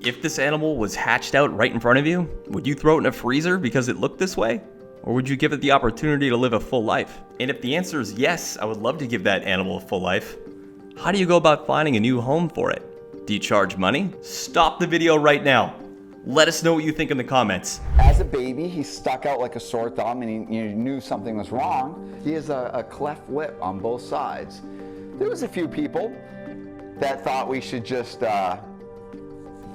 If this animal was hatched out right in front of you, would you throw it in a freezer because it looked this way? Or would you give it the opportunity to live a full life? And if the answer is yes, I would love to give that animal a full life. How do you go about finding a new home for it? Do you charge money? Stop the video right now. Let us know what you think in the comments. As a baby, he stuck out like a sore thumb and he knew something was wrong. He has a cleft lip on both sides. There was a few people that thought we should just,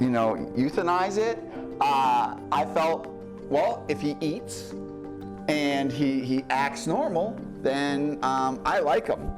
euthanize it. I felt, well, if he eats and he acts normal, then I like him.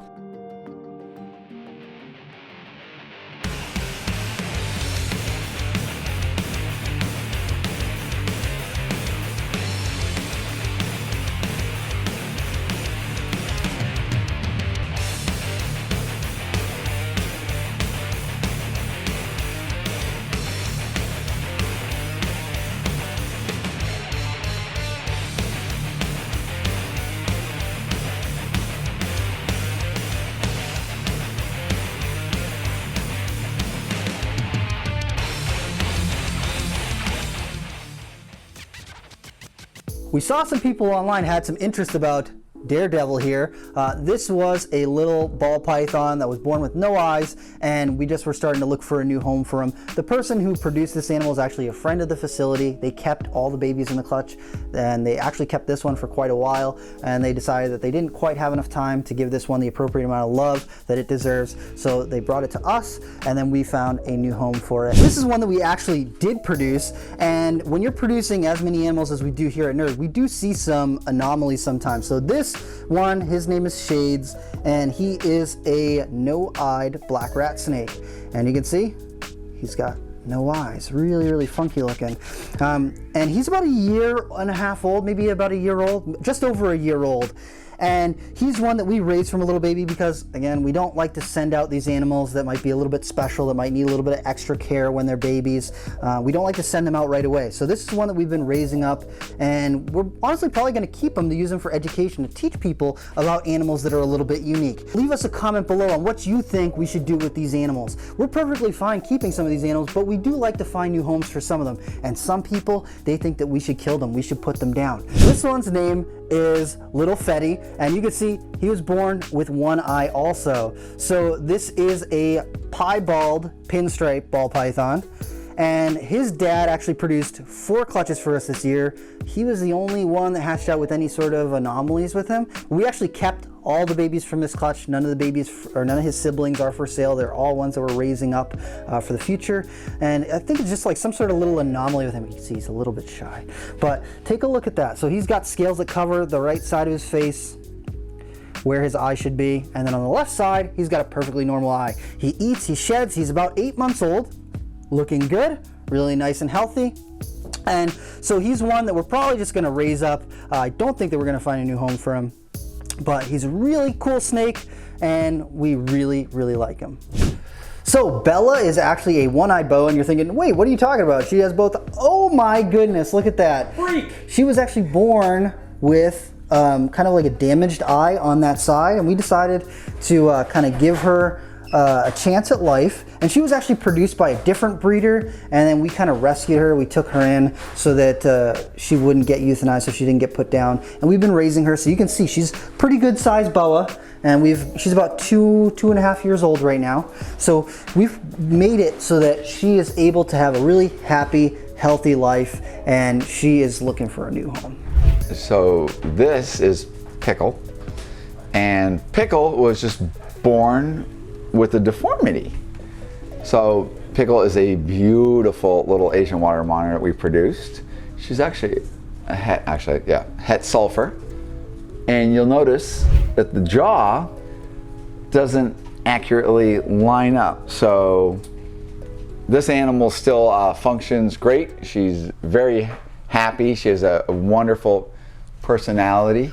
We saw some people online had some interest about Daredevil here. This was a little ball python that was born with no eyes, and we just were starting to look for a new home for him. The person who produced this animal is actually a friend of the facility. They kept all the babies in the clutch, and they actually kept this one for quite a while, and they decided that they didn't quite have enough time to give this one the appropriate amount of love that it deserves, so they brought it to us, and then we found a new home for it. This is one that we actually did produce, and when you're producing as many animals as we do here at Nerd, we do see some anomalies sometimes. So this one, his name is Shades, and he is a no-eyed black rat snake. And you can see, he's got no eyes, really funky looking. And he's about a year and a half old, maybe about a year old, just over a year old. And he's one that we raised from a little baby because, again, we don't like to send out these animals that might be a little bit special, that might need a little bit of extra care when they're babies. We don't like to send them out right away. So this is one that we've been raising up, and we're honestly probably going to keep them to use them for education, to teach people about animals that are a little bit unique. Leave us a comment below on what you think we should do with these animals. We're perfectly fine keeping some of these animals, but we do like to find new homes for some of them. And some people, they think that we should kill them, we should put them down. This one's name is Little Fetty, and you can see he was born with one eye also. So this is a piebald pinstripe ball python, and his dad actually produced 4 clutches for us this year. He was the only one that hatched out with any sort of anomalies with him. We actually kept all the babies from this clutch. None of the babies, or none of his siblings are for sale. They're all ones that we're raising up for the future. And I think it's just like some sort of little anomaly with him. You can see he's a little bit shy, but take a look at that. So he's got scales that cover the right side of his face, where his eye should be. And then on the left side, he's got a perfectly normal eye. He eats, he sheds, he's about 8 months old, looking good, really nice and healthy. And so he's one that we're probably just gonna raise up. I don't think that we're gonna find a new home for him, but he's a really cool snake, and we really like him. So Bella is actually a one-eyed boa, and you're thinking, wait, what are you talking about? She has both. Oh my goodness, look at that. Freak! She was actually born with kind of like a damaged eye on that side, and we decided to kind of give her a chance at life. And she was actually produced by a different breeder, and then we kind of rescued her. We took her in so that she wouldn't get euthanized, so she didn't get put down. And we've been raising her, so you can see she's pretty good sized boa, and she's about 2.5 years old right now. So we've made it so that she is able to have a really happy, healthy life, and she is looking for a new home. So this is Pickle, and Pickle was just born with a deformity. So Pickle is a beautiful little Asian water monitor we produced. She's actually a het sulfur, and you'll notice that the jaw doesn't accurately line up. So this animal still functions great. She's very happy. She has a wonderful personality.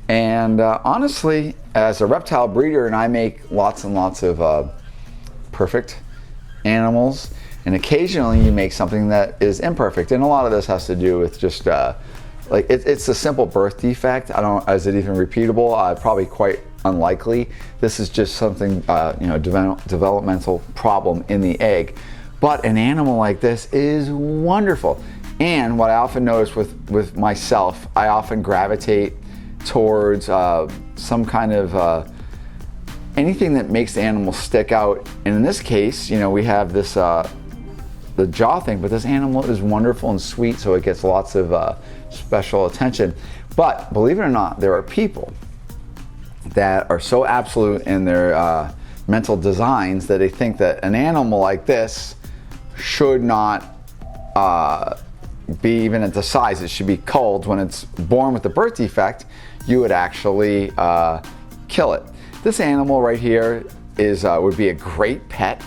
And honestly, as a reptile breeder, and I make lots and lots of perfect animals, and occasionally you make something that is imperfect. And a lot of this has to do with just like it's a simple birth defect. Is it even repeatable? Probably quite unlikely. This is just something, developmental problem in the egg. But an animal like this is wonderful. And what I often notice with myself, I often gravitate towards some kind of anything that makes the animal stick out. And in this case, you know, we have this the jaw thing, but this animal is wonderful and sweet, so it gets lots of special attention. But believe it or not, there are people that are so absolute in their mental designs that they think that an animal like this should not be even at the size it should be culled. When it's born with a birth defect, you would actually kill it. This animal right here is would be a great pet,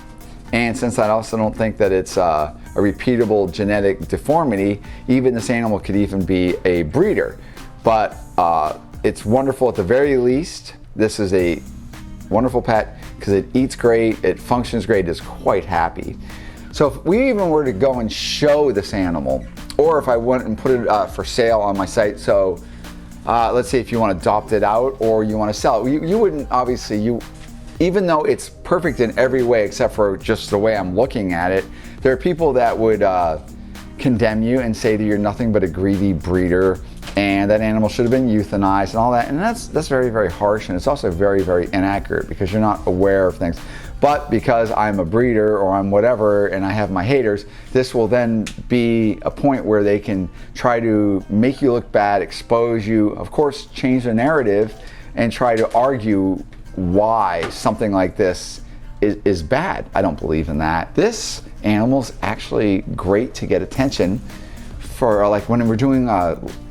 and since I also don't think that it's a repeatable genetic deformity, even this animal could even be a breeder. But it's wonderful at the very least. This is a wonderful pet because it eats great, it functions great, it's quite happy. So if we even were to go and show this animal, or if I went and put it for sale on my site, so let's say if you want to adopt it out or you want to sell it, you wouldn't, obviously, even though it's perfect in every way except for just the way I'm looking at it, there are people that would condemn you and say that you're nothing but a greedy breeder and that animal should have been euthanized and all that. And that's very, very harsh, and it's also very, very inaccurate because you're not aware of things. But because I'm a breeder or I'm whatever and I have my haters, this will then be a point where they can try to make you look bad, expose you, of course, change the narrative and try to argue why something like this is bad. I don't believe in that. This animal's actually great to get attention for, like when we're doing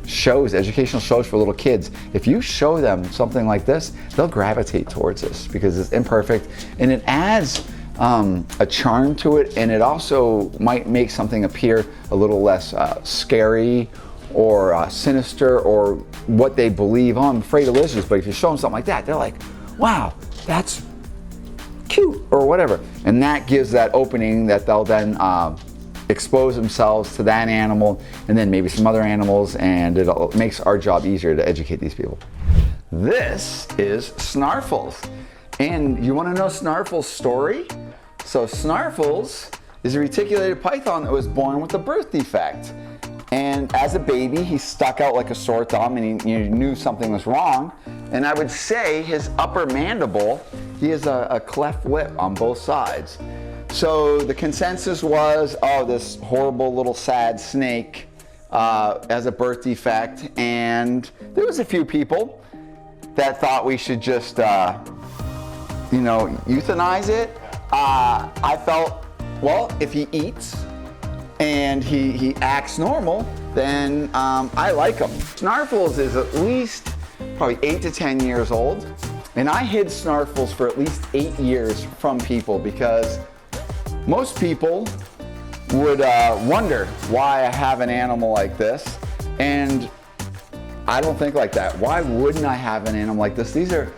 shows, educational shows for little kids. If you show them something like this, they'll gravitate towards this because it's imperfect and it adds a charm to it, and it also might make something appear a little less scary or sinister or what they believe. Oh, I'm afraid of lizards. But if you show them something like that, they're like, wow, that's cute or whatever. And that gives that opening that they'll then expose themselves to that animal and then maybe some other animals, and it makes our job easier to educate these people. This is Snarfles. And you want to know Snarfles' story? So Snarfles is a reticulated python that was born with a birth defect. And as a baby, he stuck out like a sore thumb, and he knew something was wrong. And I would say his upper mandible, he has a cleft lip on both sides. So the consensus was, oh, this horrible little sad snake has a birth defect. And there was a few people that thought we should just, euthanize it. I felt, well, if he eats and he acts normal, then I like him. Snarfles is at least probably 8 to 10 years old. And I hid Snarfles for at least 8 years from people because most people would wonder why I have an animal like this, and I don't think like that. Why wouldn't I have an animal like this? These are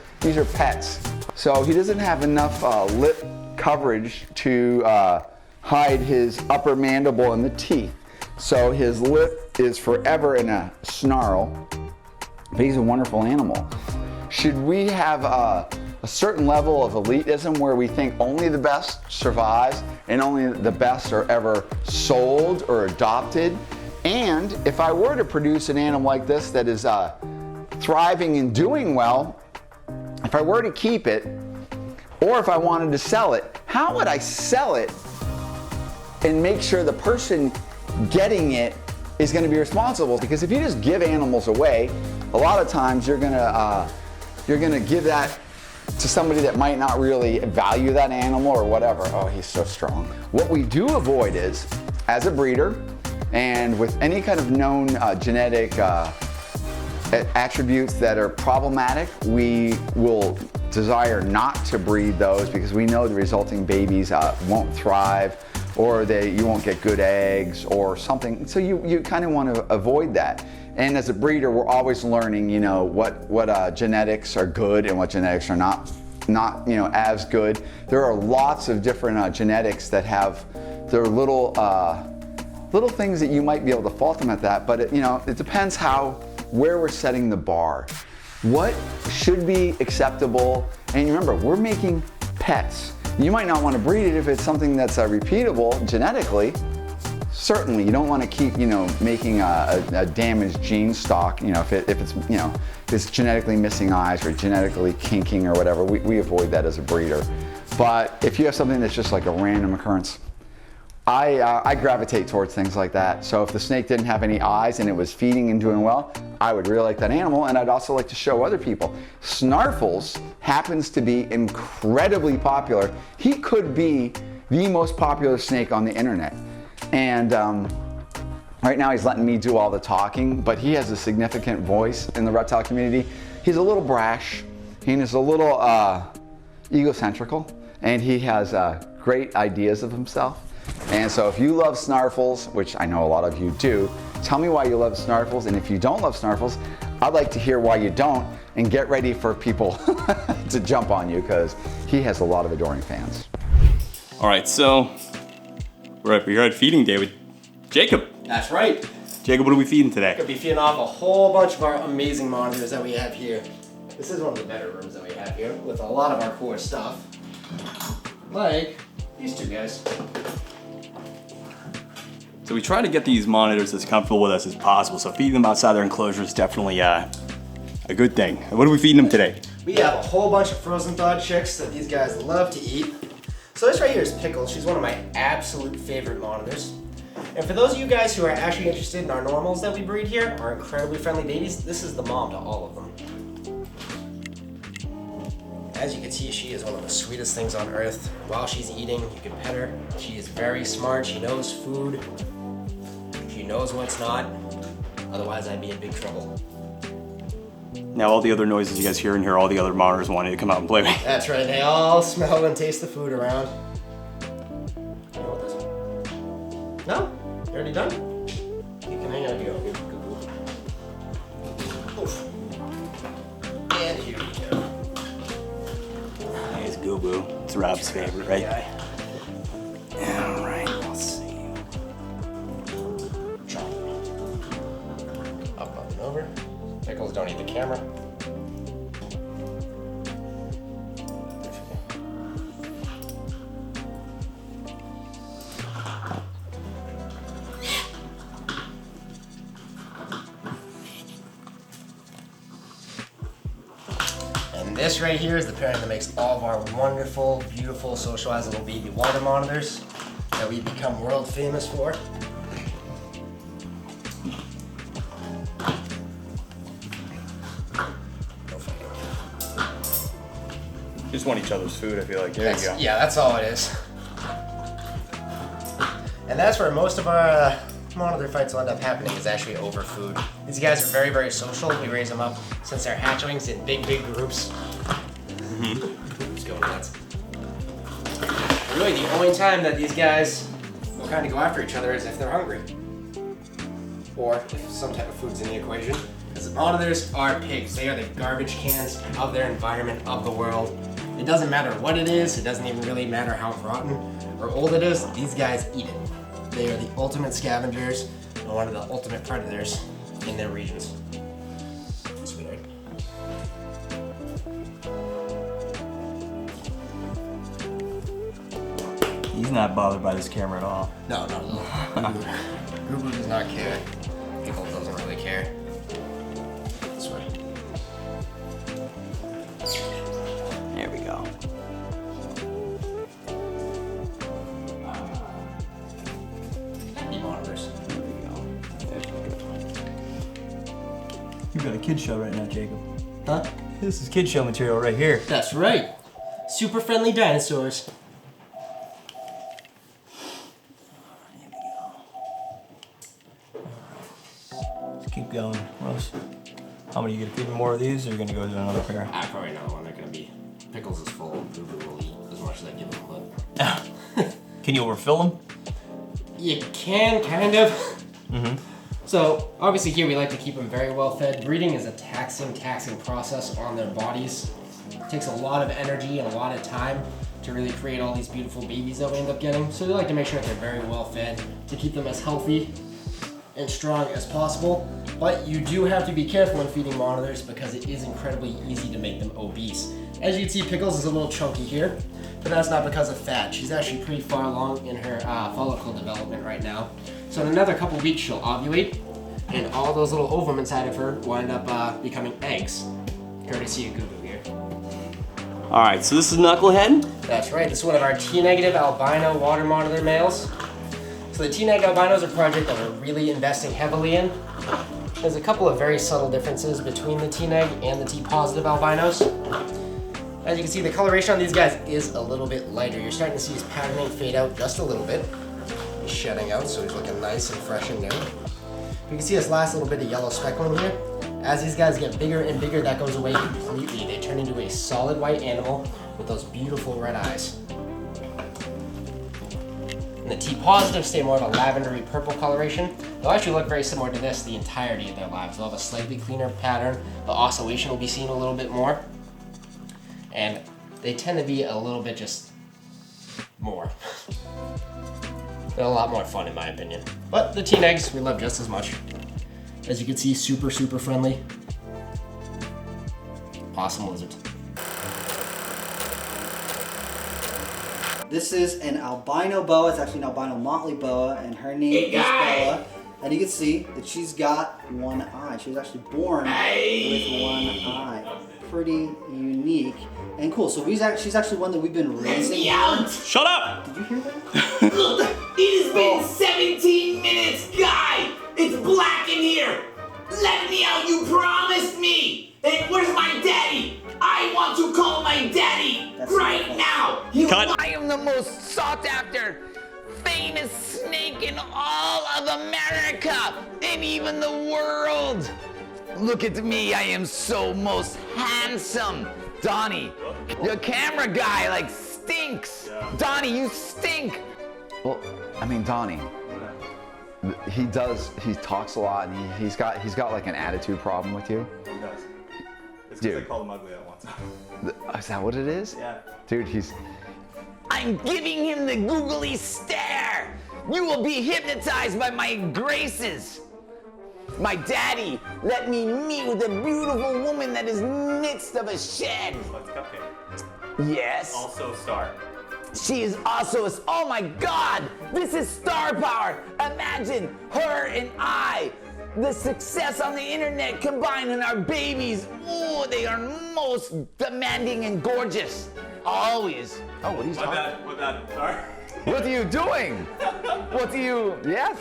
pets. So he doesn't have enough lip coverage to hide his upper mandible and the teeth. So his lip is forever in a snarl, but he's a wonderful animal. Should we have a certain level of elitism where we think only the best survives and only the best are ever sold or adopted? And if I were to produce an animal like this that is thriving and doing well, if I were to keep it, or if I wanted to sell it, how would I sell it and make sure the person getting it is going to be responsible? Because if you just give animals away, a lot of times you're gonna give that to somebody that might not really value that animal or whatever. Oh, he's so strong. What we do avoid is, as a breeder, and with any kind of known genetic attributes that are problematic, we will desire not to breed those because we know the resulting babies won't thrive, or you won't get good eggs or something. So you kind of want to avoid that. And as a breeder, we're always learning, what genetics are good and what genetics are not as good. There are lots of different genetics that have their little things that you might be able to fault them at that. But it depends where we're setting the bar. What should be acceptable? And remember, we're making pets. You might not want to breed it if it's something that's repeatable genetically. Certainly, you don't want to keep, making a damaged gene stock. If it's genetically missing eyes or genetically kinking or whatever, we avoid that as a breeder. But if you have something that's just like a random occurrence, I gravitate towards things like that. So if the snake didn't have any eyes and it was feeding and doing well, I would really like that animal, and I'd also like to show other people. Snarfles happens to be incredibly popular. He could be the most popular snake on the internet. And right now he's letting me do all the talking, but he has a significant voice in the reptile community. He's a little brash, and he's a little egocentrical, and he has great ideas of himself. And so if you love Snarfles, which I know a lot of you do, tell me why you love Snarfles, and if you don't love Snarfles, I'd like to hear why you don't, and get ready for people to jump on you, because he has a lot of adoring fans. All right, so we're here at feeding day with Jacob. That's right. Jacob, what are we feeding today? We're gonna be feeding off a whole bunch of our amazing monitors that we have here. This is one of the better rooms that we have here with a lot of our core stuff. Like these two guys. So we try to get these monitors as comfortable with us as possible, so feeding them outside their enclosure is definitely a good thing. What are we feeding them today? We have a whole bunch of frozen thawed chicks that these guys love to eat. So this right here is Pickle. She's one of my absolute favorite monitors. And for those of you guys who are actually interested in our normals that we breed here, our incredibly friendly babies, this is the mom to all of them. As you can see, she is one of the sweetest things on earth. While she's eating, you can pet her. She is very smart. She knows food. She knows what's not. Otherwise, I'd be in big trouble. Now all the other noises you guys hear in here, all the other monitors wanting to come out and play with. That's right. They all smell and taste the food around. You want this? No? You already done? You can hang out. You go. Oof. And here we go. It's Goo Boo. It's Rob's favorite, right? Guy. All right, let's see. Up and over. Pickles don't eat the camera. And this right here is the pairing that makes all of our wonderful, beautiful, socializable baby water monitors that we've become world famous for. Just want each other's food, I feel like. There you go. Yeah, that's all it is. And that's where most of our monitor fights will end up happening, is actually over food. These guys are very, very social. We raise them up since they're hatchlings in big, big groups. Groups go nuts. Really, the only time that these guys will kind of go after each other is if they're hungry. Or if some type of food's in the equation. Because monitors are pigs. They are the garbage cans of their environment, of the world. It doesn't matter what it is. It doesn't even really matter how rotten or old it is. These guys eat it. They are the ultimate scavengers and one of the ultimate predators in their regions. Sweetheart. He's not bothered by this camera at all. No, not at all. Goo Boo does not care. Pickle doesn't really care. This way. There we go. Eat monitors. There we go. That's good. You've got a kid show right now, Jacob. Huh? This is kid show material right here. That's right. Super friendly dinosaurs. Let's keep going. Ross, how many, you gonna feed me more of these, or are you gonna go to another pair? I probably know when they're gonna be. Pickles is full. Goo Boo will eat as much as I give him, but Can you overfill them? you can kind of. So obviously here we like to keep them very well fed. Breeding is a taxing process on their bodies. It takes a lot of energy and a lot of time to really create all these beautiful babies that we end up getting. So we like to make sure that they're very well fed to keep them as healthy and strong as possible. But you do have to be careful when feeding monitors because it is incredibly easy to make them obese. As you can see, Pickles is a little chunky here, but that's not because of fat. She's actually pretty far along in her follicle development right now. So in another couple weeks, she'll ovulate, and all those little ovum inside of her wind up becoming eggs, courtesy of Gugu here. All right, so this is Knucklehead. That's right, this is one of our T-negative albino water monitor males. So the T-negative albinos are a project that we're really investing heavily in. There's a couple of very subtle differences between the T-neg and the T-positive albinos. As you can see, the coloration on these guys is a little bit lighter. You're starting to see his patterning fade out just a little bit. He's shedding out, so he's looking nice and fresh and new. You can see this last little bit of yellow speckling here. As these guys get bigger and bigger, that goes away completely. They turn into a solid white animal with those beautiful red eyes. And the T-positive stay more of a lavendery purple coloration. They'll actually look very similar to this the entirety of their lives. They'll have a slightly cleaner pattern. The oscillation will be seen a little bit more. And they tend to be a little bit just more. They're a lot more fun in my opinion. But the T-negs we love just as much. As you can see, super, super friendly. Awesome lizards. This is an albino boa. It's actually an albino motley boa, and her name is Bella. And you can see that she's got one eye. She was actually born with one eye. Pretty unique and cool. So she's actually one that we've been raising. Shut up! Did you hear that? Look, it has been 17 minutes, guy! It's black in here! Let me out, you promised me! And where's my daddy? I want to call my daddy right now! Cut. I am the most sought after, famous snake in all of America, and even the world! Look at me, I am so most handsome! Donnie, your camera guy like stinks! Donnie, you stink! Well, I mean, Donnie, he talks a lot, and he's got like an attitude problem with you. He does. It's Dude. because I called him ugly that one time. Is that what it is? Yeah. Dude, I'm giving him the googly stare! You will be hypnotized by my graces! My daddy let me meet with a beautiful woman that is midst of a shed. Let's Cupcake. Yes. Also Star. She is also a, oh my God, this is star power. Imagine her and I, the success on the internet combined and our babies. Oh, they are most demanding and gorgeous. Always. oh, what are you My talking? bad. Sorry. What are you doing? What do you? Yes.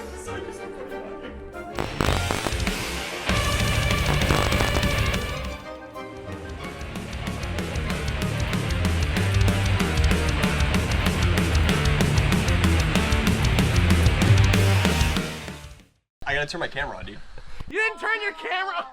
I gotta turn my camera on, dude. You didn't turn your camera